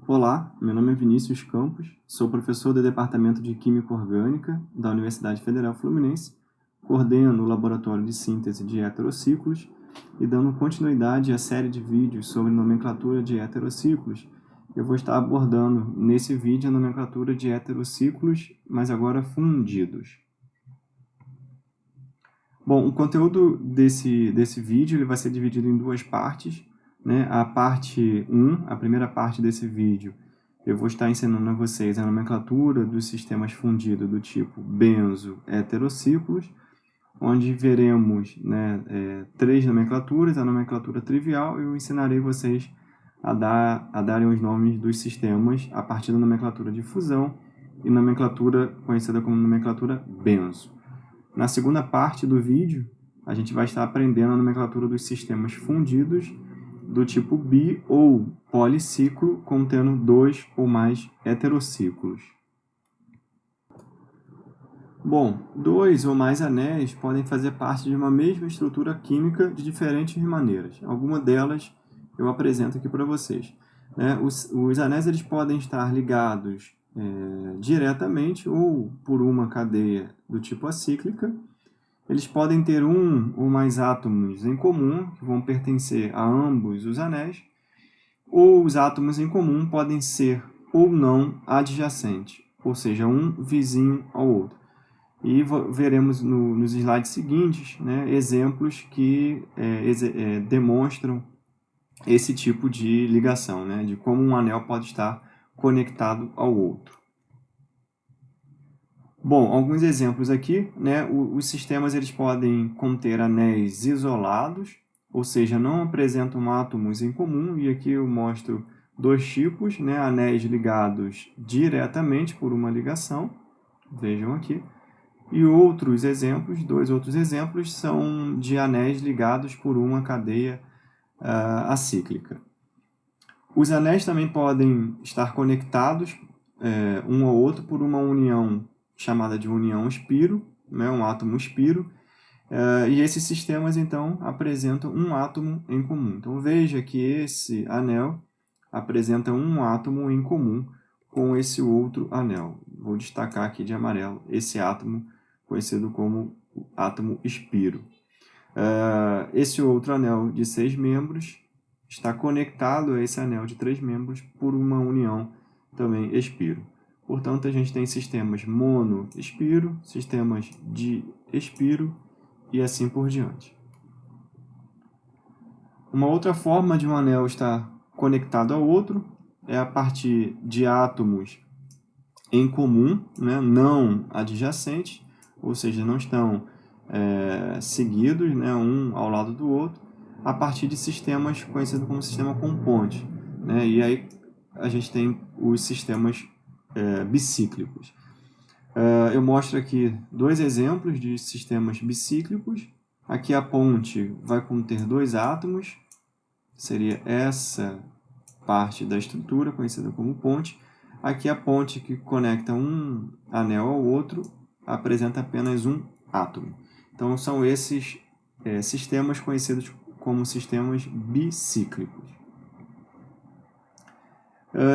Olá, meu nome é Vinícius Campos, sou professor do Departamento de Química Orgânica da Universidade Federal Fluminense, coordeno o Laboratório de Síntese de Heterociclos e dando continuidade à série de vídeos sobre nomenclatura de heterociclos, eu vou estar abordando nesse vídeo a nomenclatura de heterociclos, mas agora fundidos. Bom, o conteúdo desse vídeo ele vai ser dividido em duas partes, né? A parte 1, a primeira parte desse vídeo, eu vou estar ensinando a vocês a nomenclatura dos sistemas fundidos do tipo benzo-heterociclos, onde veremos, né, três nomenclaturas, a nomenclatura trivial, e eu ensinarei vocês a darem os nomes dos sistemas a partir da nomenclatura de fusão e nomenclatura conhecida como nomenclatura benzo. Na segunda parte do vídeo, a gente vai estar aprendendo a nomenclatura dos sistemas fundidos do tipo bi ou policiclo, contendo dois ou mais heterociclos. Bom, dois ou mais anéis podem fazer parte de uma mesma estrutura química de diferentes maneiras. Algumas delas eu apresento aqui para vocês. Os anéis eles podem estar ligados diretamente ou por uma cadeia do tipo acíclica. Eles podem ter um ou mais átomos em comum, que vão pertencer a ambos os anéis, ou os átomos em comum podem ser ou não adjacentes, ou seja, um vizinho ao outro. E veremos nos slides seguintes, né, exemplos que demonstram esse tipo de ligação, né, de como um anel pode estar conectado ao outro. Bom, alguns exemplos aqui, né? Os sistemas eles podem conter anéis isolados, ou seja, não apresentam átomos em comum, e aqui eu mostro dois tipos, né? Anéis ligados diretamente por uma ligação, vejam aqui, e outros exemplos, dois outros exemplos, são de anéis ligados por uma cadeia acíclica. Os anéis também podem estar conectados um ao outro por uma união chamada de união espiro, né, um átomo espiro, e esses sistemas, então, apresentam um átomo em comum. Então, veja que esse anel apresenta um átomo em comum com esse outro anel. Vou destacar aqui de amarelo esse átomo conhecido como átomo espiro. Esse outro anel de 6 membros está conectado a esse anel de 3 membros por uma união também espiro. Portanto, a gente tem sistemas mono-espiro, sistemas di-espiro e assim por diante. Uma outra forma de um anel estar conectado ao outro é a partir de átomos em comum, né, não adjacentes, ou seja, não estão seguidos, né, um ao lado do outro, a partir de sistemas conhecidos como sistema componente, né, e aí a gente tem os sistemas bicíclicos. Eu mostro aqui dois exemplos de sistemas bicíclicos. Aqui a ponte vai conter dois átomos, seria essa parte da estrutura conhecida como ponte. Aqui a ponte que conecta um anel ao outro apresenta apenas um átomo. Então são esses sistemas conhecidos como sistemas bicíclicos.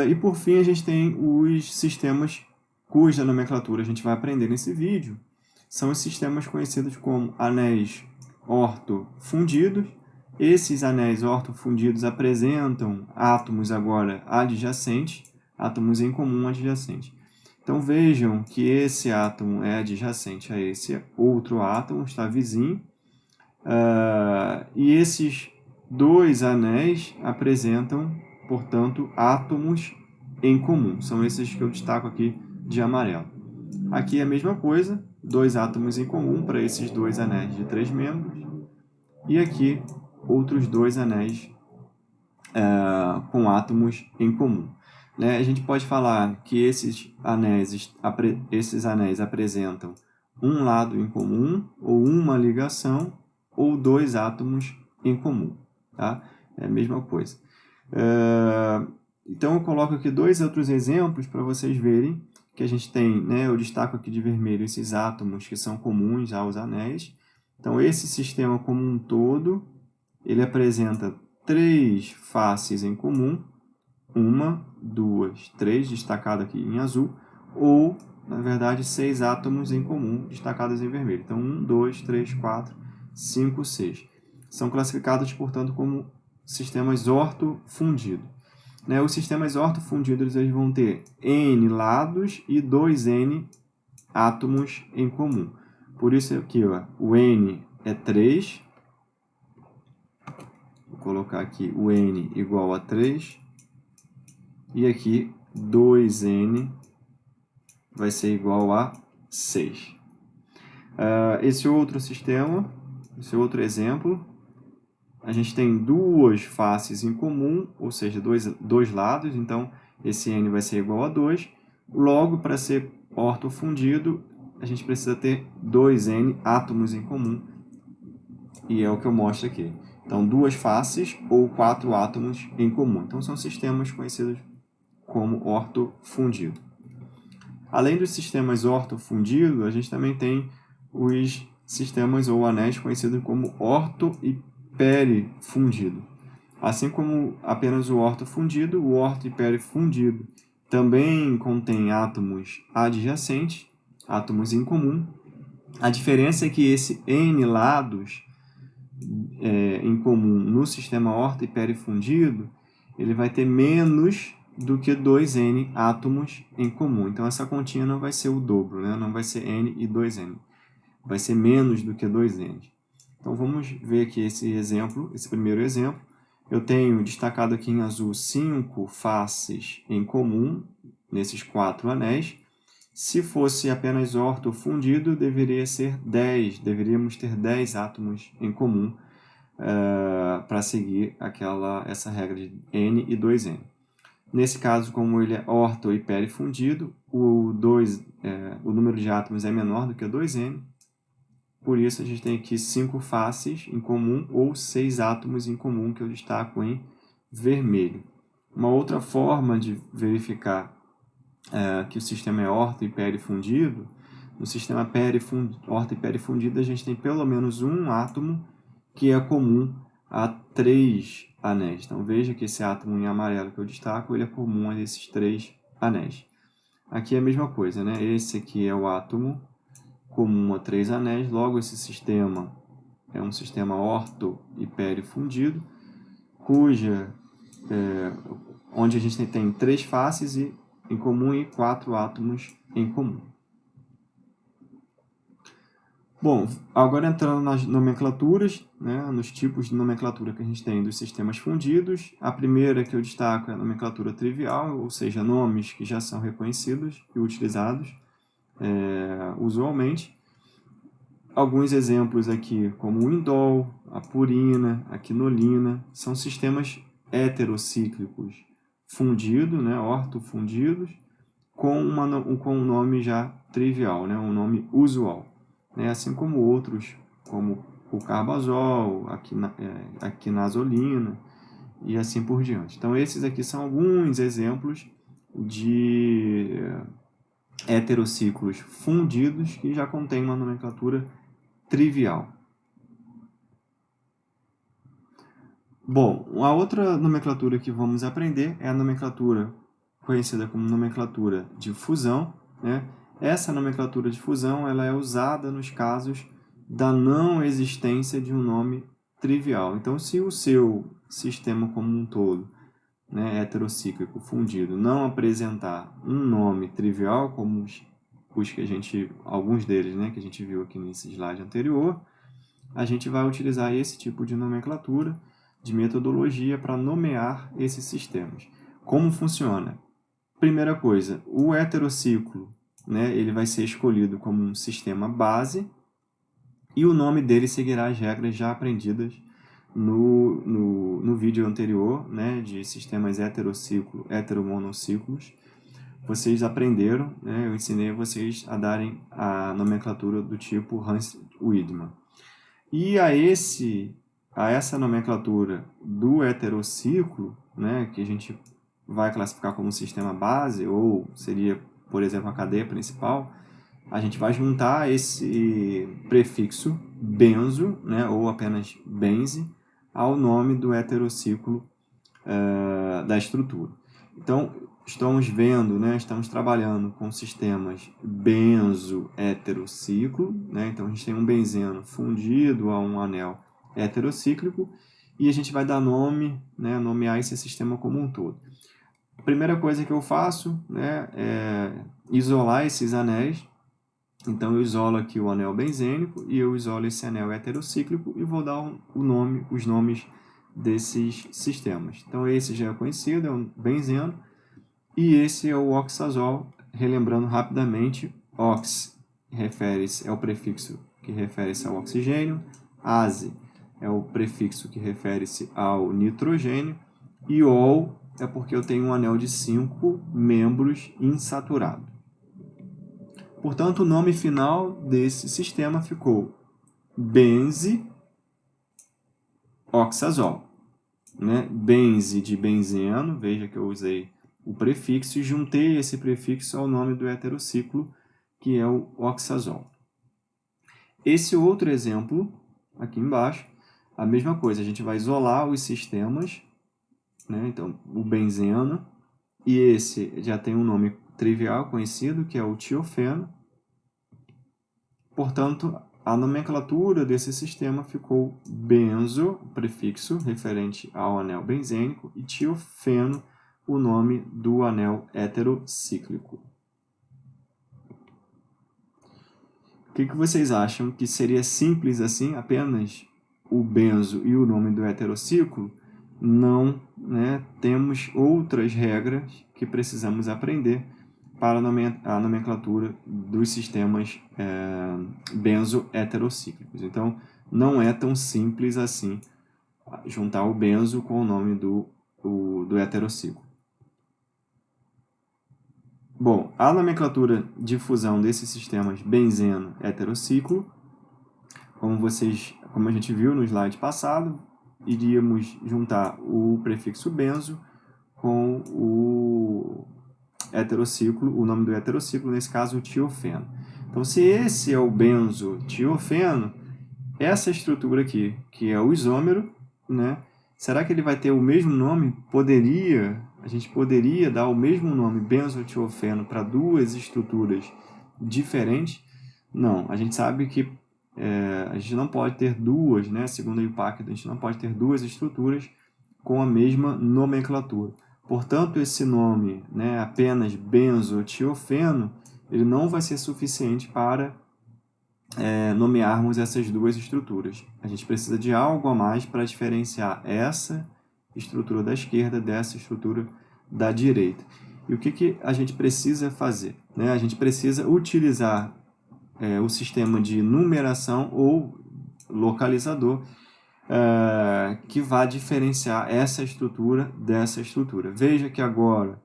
E por fim a gente tem os sistemas cuja nomenclatura a gente vai aprender nesse vídeo. São os sistemas conhecidos como anéis ortofundidos. Esses anéis ortofundidos apresentam átomos agora adjacentes, átomos em comum adjacentes. Então vejam que esse átomo é adjacente a esse outro átomo, está vizinho, e esses dois anéis apresentam, portanto, átomos em comum. São esses que eu destaco aqui de amarelo. Aqui é a mesma coisa, dois átomos em comum para esses dois anéis de 3 membros. E aqui outros dois anéis com átomos em comum. Né? A gente pode falar que esses anéis apresentam um lado em comum, ou uma ligação, ou dois átomos em comum. Tá? É a mesma coisa. Então eu coloco aqui dois outros exemplos para vocês verem que a gente tem, né, eu destaco aqui de vermelho esses átomos que são comuns aos anéis. Então esse sistema como um todo, ele apresenta 3 faces em comum, uma, duas, três, destacado aqui em azul, ou, na verdade, 6 átomos em comum, destacados em vermelho. Então, 1, 2, 3, 4, 5, 6. São classificados, portanto, como sistemas ortofundidos. Né? Os sistemas ortofundidos eles vão ter N lados e 2N átomos em comum. Por isso aqui, ó, o N é 3. Vou colocar aqui o N igual a 3. E aqui 2N vai ser igual a 6. Esse outro sistema, esse outro exemplo, a gente tem duas faces em comum, ou seja, dois lados, então esse N vai ser igual a 2. Logo, para ser ortofundido, a gente precisa ter 2N átomos em comum, e é o que eu mostro aqui. Então, duas faces ou 4 átomos em comum. Então, são sistemas conhecidos como ortofundido. Além dos sistemas ortofundidos, a gente também tem os sistemas ou anéis conhecidos como orto e perifundido. Assim como apenas o ortofundido, o orto e perifundido também contém átomos adjacentes, átomos em comum. A diferença é que esse N lados em comum no sistema orto e perifundido, ele vai ter menos do que 2N átomos em comum. Então, essa continha não vai ser o dobro, né? Não vai ser N e 2N. Vai ser menos do que 2N. Então, vamos ver aqui esse exemplo, esse primeiro exemplo. Eu tenho destacado aqui em azul 5 faces em comum, nesses 4 anéis. Se fosse apenas ortofundido, deveria ser 10. Deveríamos ter 10 átomos em comum para seguir essa regra de N e 2N. Nesse caso, como ele é orto e perifundido, o número de átomos é menor do que 2N. Por isso, a gente tem aqui 5 faces em comum ou 6 átomos em comum, que eu destaco em vermelho. Uma outra forma de verificar que o sistema é orto e perifundido, no sistema orto e perifundido, a gente tem pelo menos um átomo que é comum a 3 anéis. Então, veja que esse átomo em amarelo que eu destaco, ele é comum a esses 3 anéis. Aqui é a mesma coisa, né? Esse aqui é o átomo comum a 3 anéis, logo esse sistema é um sistema orto e perifundido, onde a gente tem 3 faces em comum e 4 átomos em comum. Bom, agora entrando nas nomenclaturas, né, nos tipos de nomenclatura que a gente tem dos sistemas fundidos. A primeira que eu destaco é a nomenclatura trivial, ou seja, nomes que já são reconhecidos e utilizados usualmente. Alguns exemplos aqui, como o indol, a purina, a quinolina, são sistemas heterocíclicos fundidos, né, ortofundidos, com um nome já trivial, né, um nome usual. Assim como outros, como o carbazol, a quinazolina e assim por diante. Então, esses aqui são alguns exemplos de heterociclos fundidos que já contêm uma nomenclatura trivial. Bom, a outra nomenclatura que vamos aprender é a nomenclatura conhecida como nomenclatura de fusão, né? Essa nomenclatura de fusão ela é usada nos casos da não existência de um nome trivial. Então, se o seu sistema como um todo, né, heterocíclico, fundido, não apresentar um nome trivial, como os que alguns deles, né, que a gente viu aqui nesse slide anterior, a gente vai utilizar esse tipo de nomenclatura, de metodologia, para nomear esses sistemas. Como funciona? Primeira coisa, o heterociclo, né, ele vai ser escolhido como um sistema base e o nome dele seguirá as regras já aprendidas no vídeo anterior, né, de sistemas heterociclo, heteromonociclos. Vocês aprenderam, né, eu ensinei vocês a darem a nomenclatura do tipo Hans-Widman. E a essa nomenclatura do heterociclo, né, que a gente vai classificar como sistema base, ou seria, por exemplo, a cadeia principal, a gente vai juntar esse prefixo benzo, né, ou apenas benze, ao nome do heterociclo da estrutura. Então, estamos vendo, né, estamos trabalhando com sistemas benzo-heterociclo, né? Então, a gente tem um benzeno fundido a um anel heterocíclico e a gente vai dar nome, né, nomear esse sistema como um todo. A primeira coisa que eu faço, né, é isolar esses anéis. Então, eu isolo aqui o anel benzênico e eu isolo esse anel heterocíclico e vou dar os nomes desses sistemas. Então, esse já é conhecido, é um benzeno, e esse é o oxazol, relembrando rapidamente, ox refere-se, é o prefixo que refere-se ao oxigênio, ase é o prefixo que refere-se ao nitrogênio, e ol é porque eu tenho um anel de 5 membros insaturado. Portanto, o nome final desse sistema ficou benze-oxazol. Né? Benze de benzeno, veja que eu usei o prefixo e juntei esse prefixo ao nome do heterociclo, que é o oxazol. Esse outro exemplo, aqui embaixo, a mesma coisa, a gente vai isolar os sistemas, né? Então, o benzeno, e esse já tem um nome trivial conhecido, que é o tiofeno. Portanto, a nomenclatura desse sistema ficou benzo, prefixo referente ao anel benzênico, e tiofeno, o nome do anel heterocíclico. O que vocês acham? Que seria simples assim, apenas o benzo e o nome do heterociclo? Não, né? Temos outras regras que precisamos aprender para a nomenclatura dos sistemas benzo-heterocíclicos. Então, não é tão simples assim juntar o benzo com o nome do heterociclo. Bom, a nomenclatura de fusão desses sistemas benzeno-heterociclo, como a gente viu no slide passado, iríamos juntar o prefixo benzo com o heterociclo, o nome do heterociclo, nesse caso o tiofeno. Então, se esse é o benzo-tiofeno, essa estrutura aqui, que é o isômero, né? Será que ele vai ter o mesmo nome? A gente poderia dar o mesmo nome, benzotiofeno, para duas estruturas diferentes? Não, a gente sabe que a gente não pode ter duas, né? Segundo a IUPAC, a gente não pode ter duas estruturas com a mesma nomenclatura. Portanto, esse nome, né, apenas benzotiofeno, ele não vai ser suficiente para nomearmos essas duas estruturas. A gente precisa de algo a mais para diferenciar essa estrutura da esquerda dessa estrutura da direita. E o que a gente precisa fazer? Né? A gente precisa utilizar o sistema de numeração ou localizador que vai diferenciar essa estrutura dessa estrutura. Veja que agora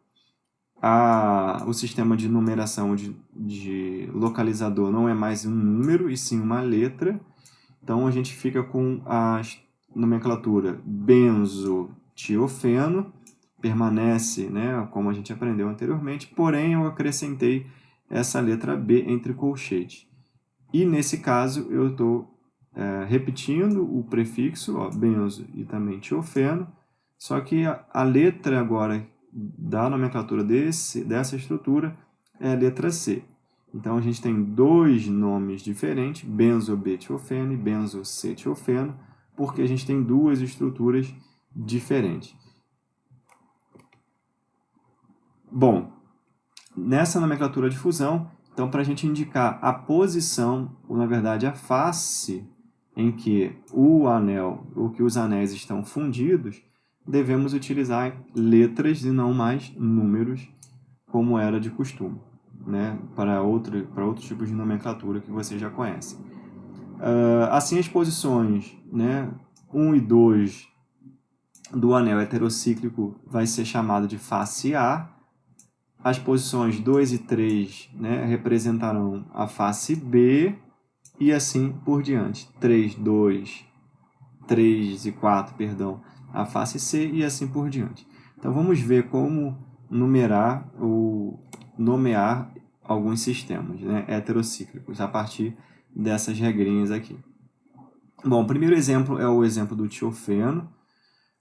o sistema de numeração de localizador não é mais um número, e sim uma letra. Então, a gente fica com a nomenclatura benzotiofeno, permanece, né, como a gente aprendeu anteriormente, porém eu acrescentei essa letra B entre colchetes. E nesse caso eu estou repetindo o prefixo, ó, benzo e também tiofeno, só que a letra agora da nomenclatura dessa estrutura é a letra C. Então, a gente tem dois nomes diferentes, benzo-B-tiofeno e benzo-C-tiofeno, porque a gente tem duas estruturas diferentes. Bom, nessa nomenclatura de fusão, então, para a gente indicar a posição, ou na verdade a face em que os anéis estão fundidos, devemos utilizar letras e não mais números, como era de costume, né? para outros tipos de nomenclatura que você já conhece. Assim, as posições, né, 1 e 2 do anel heterocíclico vai ser chamado de face A. As posições 2 e 3, né, representarão a face B, e assim por diante. 3 e 4, perdão, a face C, e assim por diante. Então, vamos ver como numerar ou nomear alguns sistemas, né, heterocíclicos, a partir dessas regrinhas aqui. Bom, o primeiro exemplo é o exemplo do tiofeno.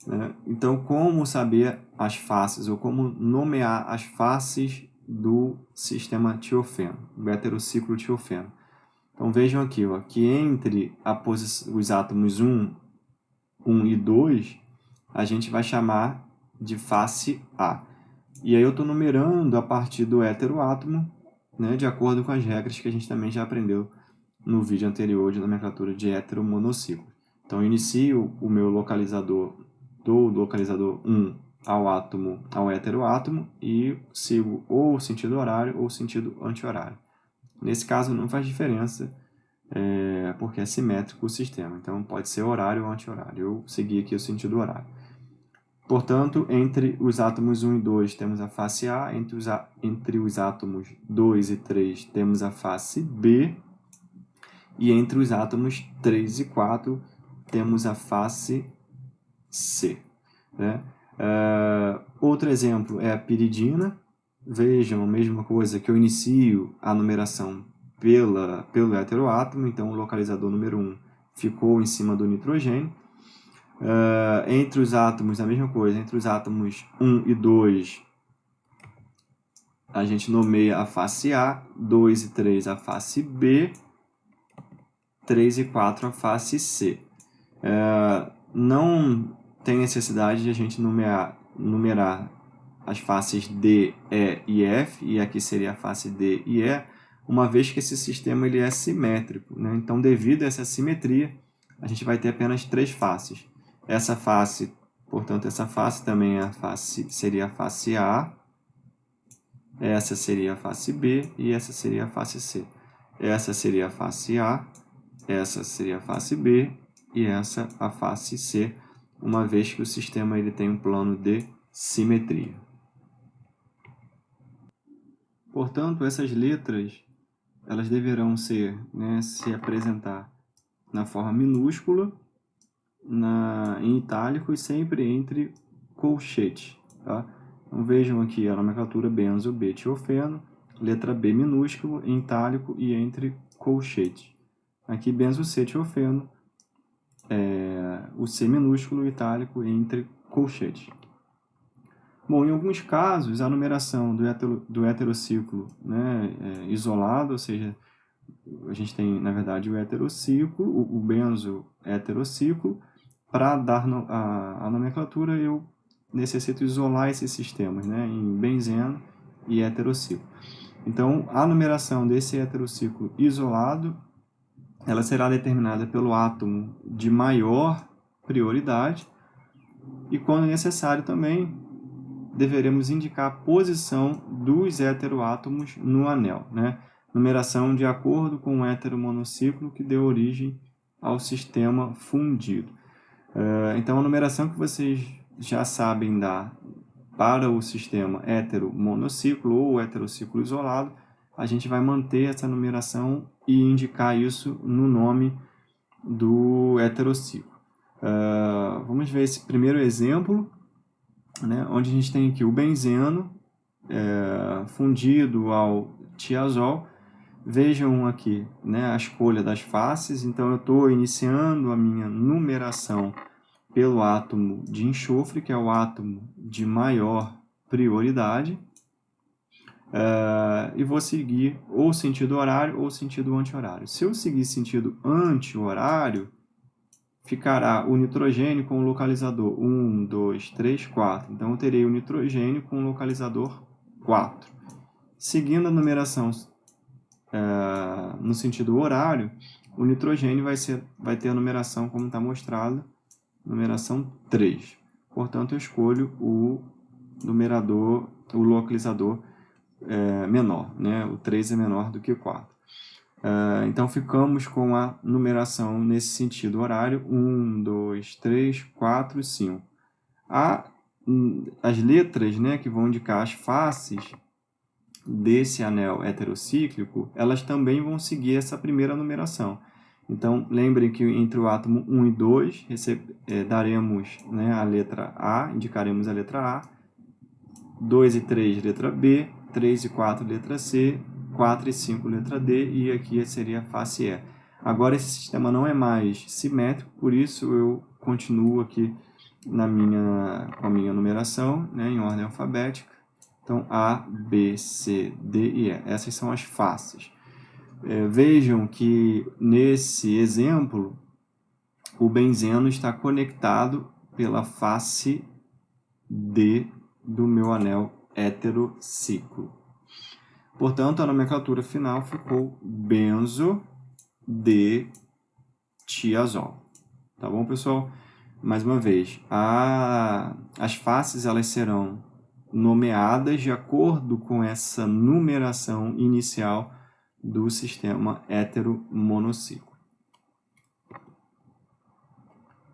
né? Então, como saber as faces, ou como nomear as faces do sistema tiofeno, do heterociclo tiofeno? Então, vejam aqui, ó, que entre os átomos 1 e 2, a gente vai chamar de face A. E aí eu estou numerando a partir do heteroátomo, né, de acordo com as regras que a gente também já aprendeu no vídeo anterior de nomenclatura de heteromonociclo. Então, eu inicio o meu localizador do localizador 1 ao heteroátomo e sigo ou sentido horário ou sentido anti-horário. Nesse caso, não faz diferença, porque é simétrico o sistema. Então, pode ser horário ou anti-horário. Eu segui aqui o sentido horário. Portanto, entre os átomos 1 e 2 temos a face A, entre os átomos 2 e 3 temos a face B, e entre os átomos 3 e 4 temos a face C, né? Outro exemplo é a piridina. Vejam a mesma coisa, que eu inicio a numeração pelo heteroátomo, então o localizador número 1 ficou em cima do nitrogênio. Entre os átomos, a mesma coisa, entre os átomos 1 e 2, a gente nomeia a face A, 2 e 3 a face B, 3 e 4 a face C. Não tem necessidade de a gente numerar as faces D, E e F, e aqui seria a face D e E, uma vez que esse sistema ele é simétrico, né? Então, devido a essa simetria, a gente vai ter apenas 3 faces. Essa face, portanto, essa face também seria a face A, essa seria a face B e essa seria a face C. Essa seria a face A, essa seria a face B e essa a face C, uma vez que o sistema ele tem um plano de simetria. Portanto, essas letras elas deverão se apresentar na forma minúscula, em itálico e sempre entre colchetes. Tá? Então vejam aqui a nomenclatura benzo, B-tiofeno, letra B minúsculo, em itálico e entre colchetes. Aqui benzo C-tiofeno, o C minúsculo, itálico entre colchetes. Bom, em alguns casos, a numeração do heterociclo, né, isolado, ou seja, a gente tem, na verdade, o heterociclo, o benzo heterociclo. Para dar a nomenclatura, eu necessito isolar esses sistemas, né, em benzeno e heterociclo. Então, a numeração desse heterociclo isolado, ela será determinada pelo átomo de maior prioridade e, quando necessário também, deveremos indicar a posição dos heteroátomos no anel, né? Numeração de acordo com o heteromonociclo que deu origem ao sistema fundido. Então, a numeração que vocês já sabem dar para o sistema heteromonociclo ou heterociclo isolado, a gente vai manter essa numeração e indicar isso no nome do heterociclo. Vamos ver esse primeiro exemplo, né, onde a gente tem aqui o benzeno fundido ao tiazol. Vejam aqui, né, a escolha das faces. Então, eu estou iniciando a minha numeração pelo átomo de enxofre, que é o átomo de maior prioridade, e vou seguir ou sentido horário ou sentido anti-horário. Se eu seguir sentido anti-horário, ficará o nitrogênio com o localizador 1, 2, 3, 4. Então, eu terei o nitrogênio com o localizador 4. Seguindo a numeração no sentido horário, o nitrogênio vai ter a numeração como está mostrado, numeração 3. Portanto, eu escolho o localizador menor, né? O 3 é menor do que o 4. Então, ficamos com a numeração nesse sentido horário, 1, 2, 3, 4, 5. As letras, né, que vão indicar as faces desse anel heterocíclico, elas também vão seguir essa primeira numeração. Então, lembrem que entre o átomo 1 e 2, daremos, né, a letra A, indicaremos a letra A, 2 e 3, letra B, 3 e 4, letra C, 4 e 5, letra D, e aqui seria a face E. Agora, esse sistema não é mais simétrico, por isso eu continuo aqui com a minha numeração, né, em ordem alfabética. Então, A, B, C, D e E. Essas são as faces. Vejam que, nesse exemplo, o benzeno está conectado pela face D do meu anel heterociclo. Portanto, a nomenclatura final ficou benzo de tiazol. Tá bom, pessoal? Mais uma vez, as faces elas serão nomeadas de acordo com essa numeração inicial do sistema heteromonociclo.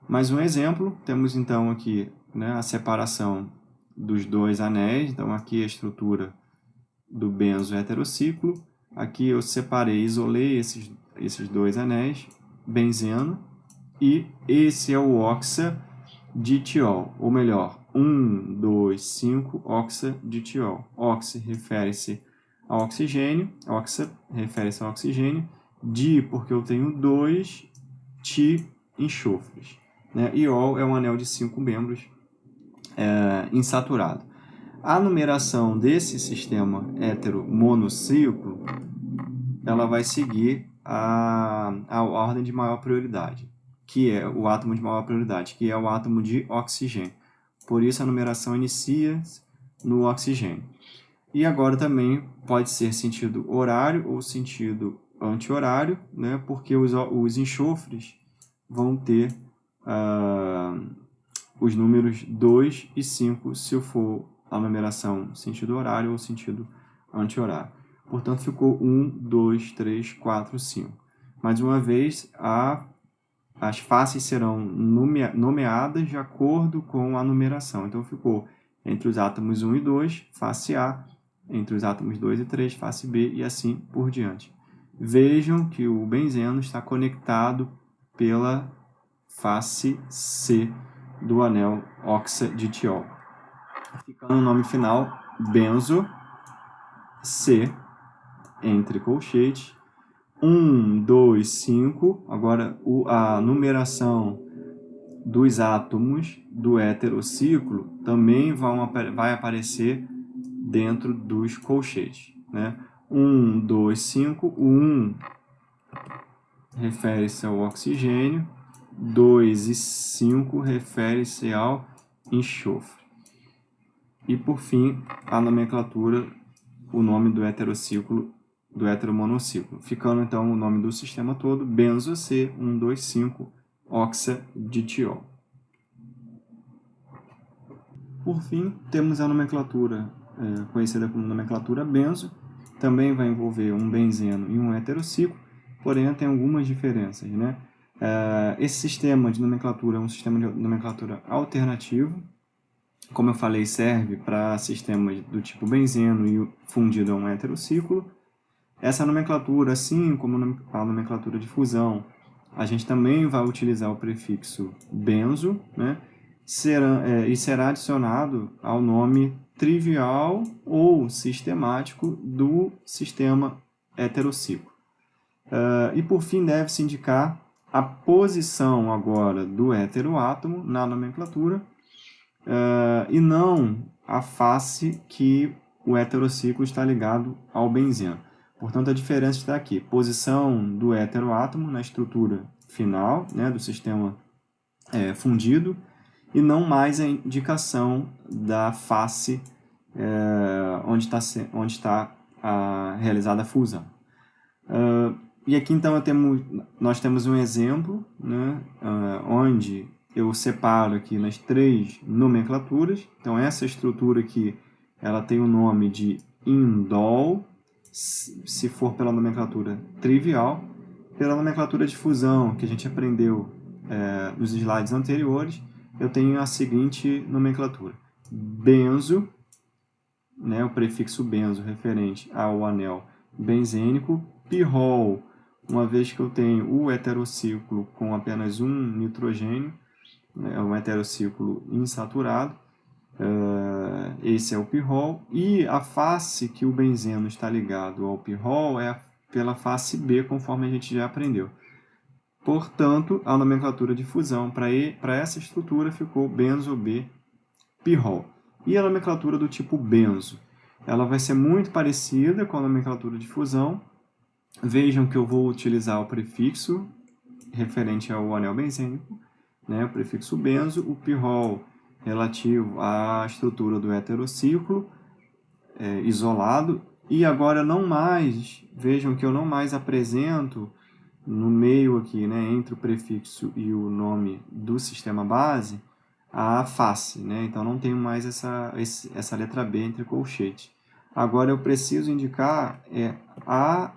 Mais um exemplo, temos então aqui, né, a separação dos dois anéis. Então aqui a estrutura do benzo heterociclo. Aqui eu separei, isolei esses dois anéis, benzeno, e esse é o oxaditiol, ou melhor, 1, 2, 5, oxaditiol. Oxi refere-se ao oxigênio, oxa refere-se ao oxigênio, di porque eu tenho 2, ti, enxofres. Né? E ol é um anel de 5 membros insaturado. A numeração desse sistema heteromonociclo ela vai seguir a ordem de maior prioridade, que é o átomo de maior prioridade, que é o átomo de oxigênio. Por isso a numeração inicia no oxigênio. E agora também pode ser sentido horário ou sentido anti-horário, né? Porque os enxofres vão ter os números 2 e 5 se for a numeração sentido horário ou sentido anti-horário. Portanto, ficou 1, 2, 3, 4, 5. Mais uma vez, as faces serão nomeadas de acordo com a numeração. Então, ficou entre os átomos 1 e 2, face A, entre os átomos 2 e 3, face B, e assim por diante. Vejam que o benzeno está conectado pela face C do anel oxaditiol. Ficando o nome final, benzo, C, entre colchetes, 1, 2, 5. Agora, a numeração dos átomos do heterociclo também vai aparecer dentro dos colchetes. Né? 1, 2, 5. O 1 refere-se ao oxigênio, 2 e 5 refere-se ao enxofre. E, por fim, a nomenclatura, o nome do heterociclo, do heteromonociclo. Ficando, então, o nome do sistema todo, benzo C, 1, 2, 5, oxaditiol. Por fim, temos a nomenclatura conhecida como nomenclatura benzo. Também vai envolver um benzeno e um heterociclo, porém tem algumas diferenças. Né? Esse sistema de nomenclatura é um sistema de nomenclatura alternativo. Como eu falei, serve para sistemas do tipo benzeno e fundido a um heterociclo. Essa nomenclatura, assim como a nomenclatura de fusão, a gente também vai utilizar o prefixo benzo, né? Será adicionado ao nome trivial ou sistemático do sistema heterociclo. E por fim deve-se indicar a posição agora do heteroátomo na nomenclatura e não a face que o heterociclo está ligado ao benzeno. Portanto, a diferença está aqui. Posição do heteroátomo na estrutura final, né, do sistema fundido, e não mais a indicação da face onde está realizada a fusão. E aqui, então, nós temos um exemplo, né, onde eu separo aqui nas 3 nomenclaturas. Então, essa estrutura aqui, ela tem o nome de indol, se for pela nomenclatura trivial. Pela nomenclatura de fusão, que a gente aprendeu nos slides anteriores, eu tenho a seguinte nomenclatura. Benzo, né, o prefixo benzo referente ao anel benzênico. Pirrol, uma vez que eu tenho o heterociclo com apenas um nitrogênio, é um heterociclo insaturado, esse é o pirrol, e a face que o benzeno está ligado ao pirrol é pela face B, conforme a gente já aprendeu. Portanto, a nomenclatura de fusão para essa estrutura ficou benzo-B-pirrol. E a nomenclatura do tipo benzo? Ela vai ser muito parecida com a nomenclatura de fusão. Vejam que eu vou utilizar o prefixo referente ao anel benzênico, né, o prefixo benzo, o pirrol relativo à estrutura do heterociclo isolado. E agora não mais, vejam que eu não mais apresento no meio aqui, né, entre o prefixo e o nome do sistema base, a face, né? Então não tenho mais essa letra B entre colchetes. Agora eu preciso indicar a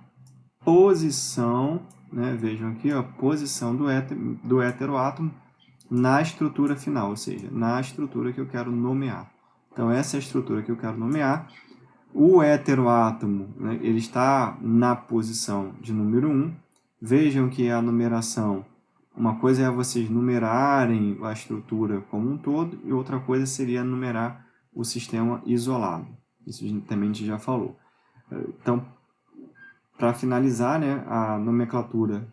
posição, né? Vejam aqui, a posição do heteroátomo na estrutura final, ou seja, na estrutura que eu quero nomear. Então essa é a estrutura que eu quero nomear. O heteroátomo, né, ele está na posição de número 1. Vejam que a numeração, uma coisa é vocês numerarem a estrutura como um todo, e outra coisa seria numerar o sistema isolado. Isso também a gente já falou. Então, para finalizar, né, a nomenclatura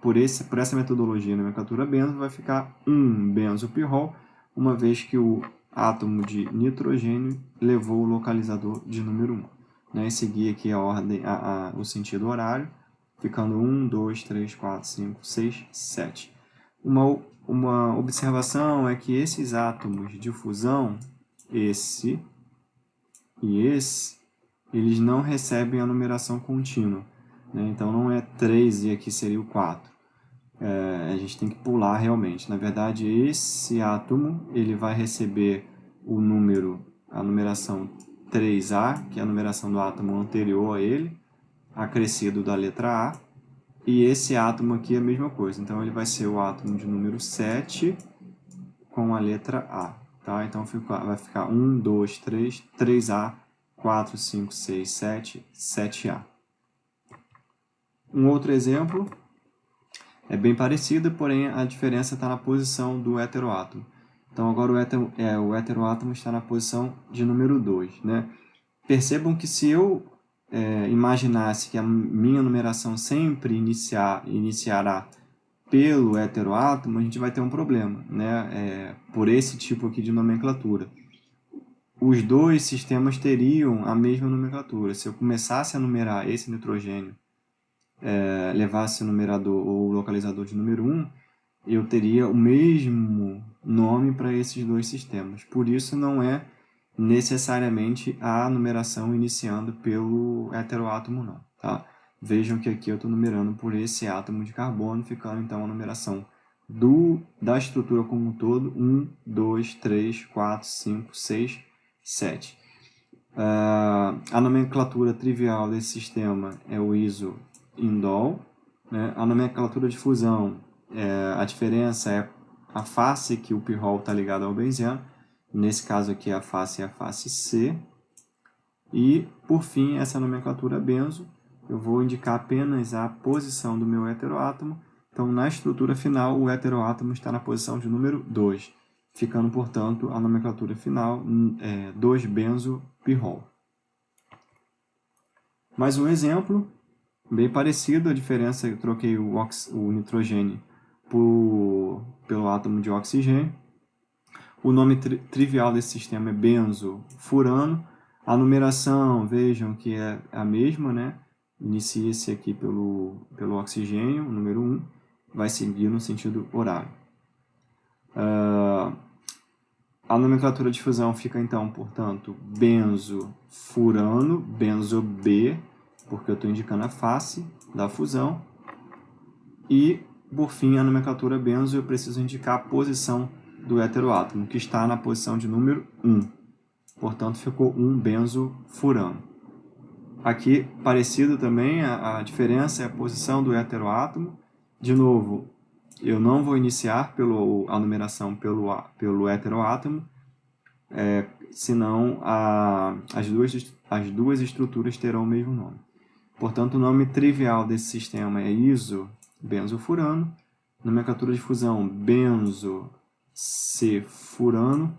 por essa metodologia, a nomenclatura benzo, vai ficar 1-benzo-pirrol, uma vez que o átomo de nitrogênio levou o localizador de número 1. Né, e seguir aqui a ordem, o sentido horário, ficando 1, 2, 3, 4, 5, 6, 7. Uma observação é que esses átomos de fusão, esse e esse, eles não recebem a numeração contínua. Né? Então não é 3 e aqui seria o 4. A gente tem que pular realmente. Na verdade, esse átomo ele vai receber a numeração 3A, que é a numeração do átomo anterior a ele, acrescido da letra A. E esse átomo aqui é a mesma coisa. Então ele vai ser o átomo de número 7 com a letra A. Tá? Então vai ficar 1, 2, 3, 3A, 4, 5, 6, 7, 7A. Um outro exemplo é bem parecido, porém a diferença está na posição do heteroátomo. Então agora o heteroátomo está na posição de número 2. Né? Percebam que se eu imaginasse que a minha numeração sempre iniciará pelo heteroátomo, a gente vai ter um problema, né? Por esse tipo aqui de nomenclatura. Os dois sistemas teriam a mesma nomenclatura. Se eu começasse a numerar esse nitrogênio, levasse o numerador ou o localizador de número 1, eu teria o mesmo nome para esses dois sistemas. Por isso não é necessariamente a numeração iniciando pelo heteroátomo, não. Tá? Vejam que aqui eu estou numerando por esse átomo de carbono, ficando então a numeração da estrutura como um todo, 1, 2, 3, 4, 5, 6, 7. A nomenclatura trivial desse sistema é o iso-indol. Né? A nomenclatura de fusão, a diferença é a face que o pirrol está ligado ao benzeno. Nesse caso aqui a face é a face C. E, por fim, essa nomenclatura benzo, eu vou indicar apenas a posição do meu heteroátomo. Então, na estrutura final, o heteroátomo está na posição de número 2, ficando, portanto, a nomenclatura final 2-benzo-pirrol. Mais um exemplo, bem parecido, a diferença eu troquei o nitrogênio pelo átomo de oxigênio. O nome trivial desse sistema é benzofurano. A numeração, vejam que é a mesma, né? Inicia-se aqui pelo oxigênio, o número 1, vai seguir no sentido horário. A nomenclatura de fusão fica então, portanto, benzofurano, benzo-B, porque eu estou indicando a face da fusão. E, por fim, a nomenclatura benzo, eu preciso indicar a posição do heteroátomo, que está na posição de número 1. Portanto, ficou 1-benzofurano. Aqui, parecido também, a diferença é a posição do heteroátomo. De novo, eu não vou iniciar a numeração pelo heteroátomo, senão as duas estruturas terão o mesmo nome. Portanto, o nome trivial desse sistema é iso-benzofurano. Nomenclatura de fusão, benzo-C-furano.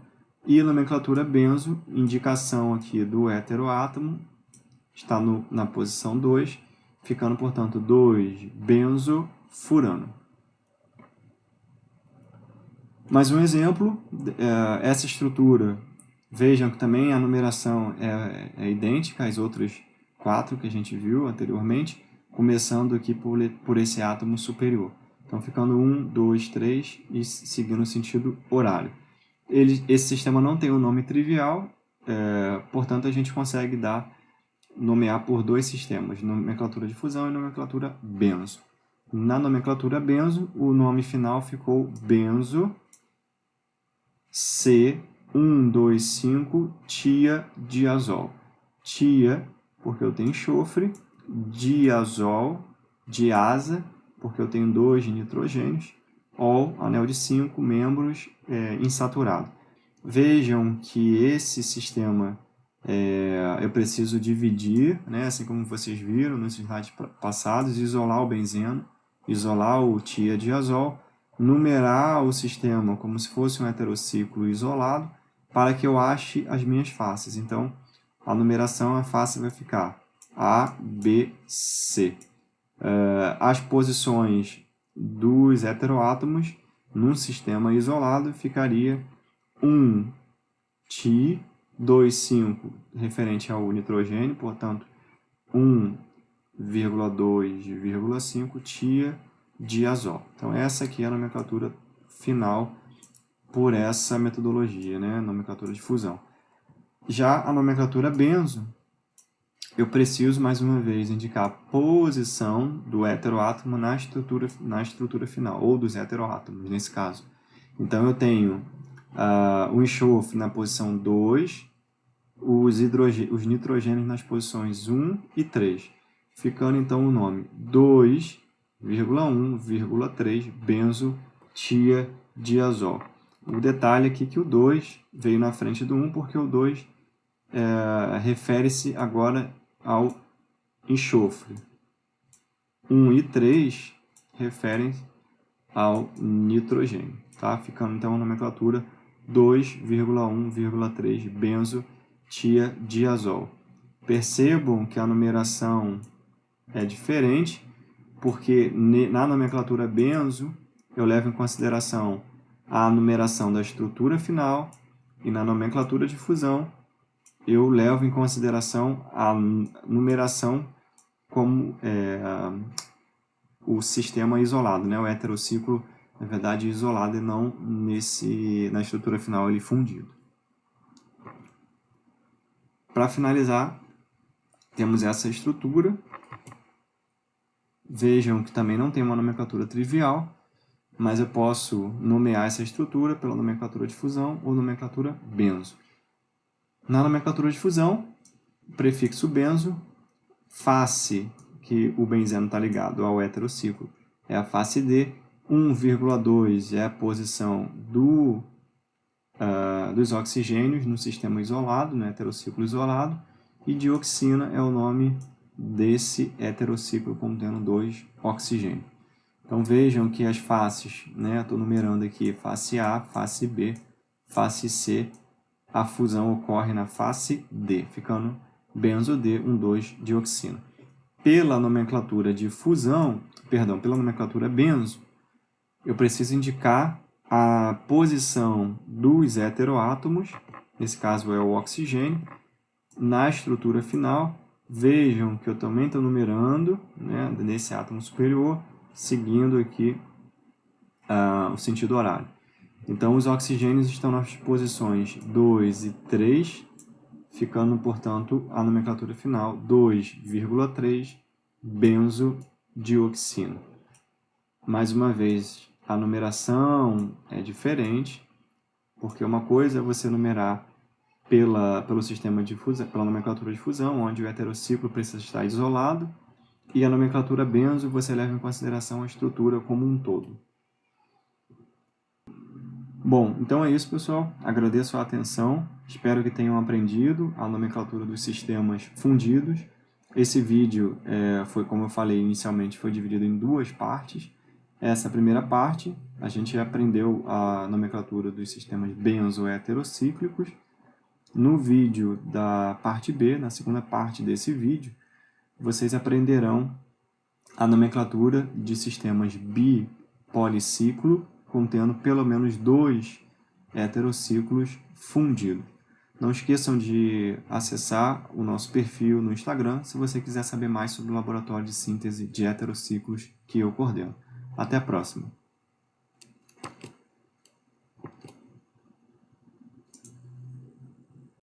E nomenclatura benzo, indicação aqui do heteroátomo, está na posição 2, ficando, portanto, 2-benzofurano. Mais um exemplo, essa estrutura, vejam que também a numeração é idêntica às outras 4 que a gente viu anteriormente, começando aqui por esse átomo superior. Então, ficando 1, 2, 3 e seguindo o sentido horário. Esse sistema não tem um nome trivial, portanto, a gente consegue nomear por 2 sistemas, nomenclatura de fusão e nomenclatura benzo. Na nomenclatura benzo, o nome final ficou benzo C125-tiazol. Tia, porque eu tenho enxofre, diazol, diasa, porque eu tenho 2 nitrogênios, ol, anel de 5 membros insaturado. Vejam que esse sistema eu preciso dividir, né, assim como vocês viram nos slides passados, isolar o benzeno, isolar o tiadiazol, numerar o sistema como se fosse um heterociclo isolado, para que eu ache as minhas faces. Então, a numeração, a face vai ficar A, B, C. As posições dos heteroátomos num sistema isolado ficaria 1 ti, 2, 5 referente ao nitrogênio, portanto 1,2,5 tia diazol. Então essa aqui é a nomenclatura final por essa metodologia, né? Nomenclatura de fusão. Já a nomenclatura benzo, eu preciso mais uma vez indicar a posição do heteroátomo na estrutura final, ou dos heteroátomos nesse caso. Então eu tenho o enxofre na posição 2, os nitrogênios nas posições 1 e 3, ficando então o nome 2,1,3 benzo-tiadiazol. O detalhe aqui é que o 2 veio na frente do 1 porque o 2 refere-se agora ao enxofre. 1 e 3 referem ao nitrogênio, tá? Ficando então a nomenclatura 2,1,3 benzo-tiadiazol. Percebam que a numeração é diferente, porque na nomenclatura benzo eu levo em consideração a numeração da estrutura final e na nomenclatura de fusão eu levo em consideração a numeração como o sistema isolado, né? O heterociclo, na verdade, isolado e não na estrutura final ele fundido. Para finalizar, temos essa estrutura. Vejam que também não tem uma nomenclatura trivial, mas eu posso nomear essa estrutura pela nomenclatura de fusão ou nomenclatura benzo. Na nomenclatura de fusão, prefixo benzo, face, que o benzeno está ligado ao heterociclo, é a face D, 1,2 é a posição dos oxigênios no sistema isolado, no heterociclo isolado, e dioxina é o nome desse heterociclo contendo 2 oxigênios. Então vejam que as faces, né, estou numerando aqui, face A, face B, face C, a fusão ocorre na face D, ficando benzo D, 1,2 dioxina. Pela nomenclatura de fusão, pela nomenclatura benzo, eu preciso indicar a posição dos heteroátomos, nesse caso é o oxigênio, na estrutura final. Vejam que eu também estou numerando, né, nesse átomo superior, seguindo aqui o sentido horário. Então, os oxigênios estão nas posições 2 e 3, ficando, portanto, a nomenclatura final 2,3 benzodioxina. Mais uma vez, a numeração é diferente, porque uma coisa é você numerar pelo sistema de fusão, pela nomenclatura de fusão, onde o heterociclo precisa estar isolado, e a nomenclatura benzo você leva em consideração a estrutura como um todo. Bom, então é isso, pessoal. Agradeço a atenção. Espero que tenham aprendido a nomenclatura dos sistemas fundidos. Esse vídeo, como eu falei inicialmente, foi dividido em 2 partes. Essa primeira parte, a gente aprendeu a nomenclatura dos sistemas benzo-heterocíclicos. No vídeo da parte B, na segunda parte desse vídeo, vocês aprenderão a nomenclatura de sistemas bipoliciclo contendo pelo menos 2 heterociclos fundidos. Não esqueçam de acessar o nosso perfil no Instagram se você quiser saber mais sobre o laboratório de síntese de heterociclos que eu coordeno. Até a próxima!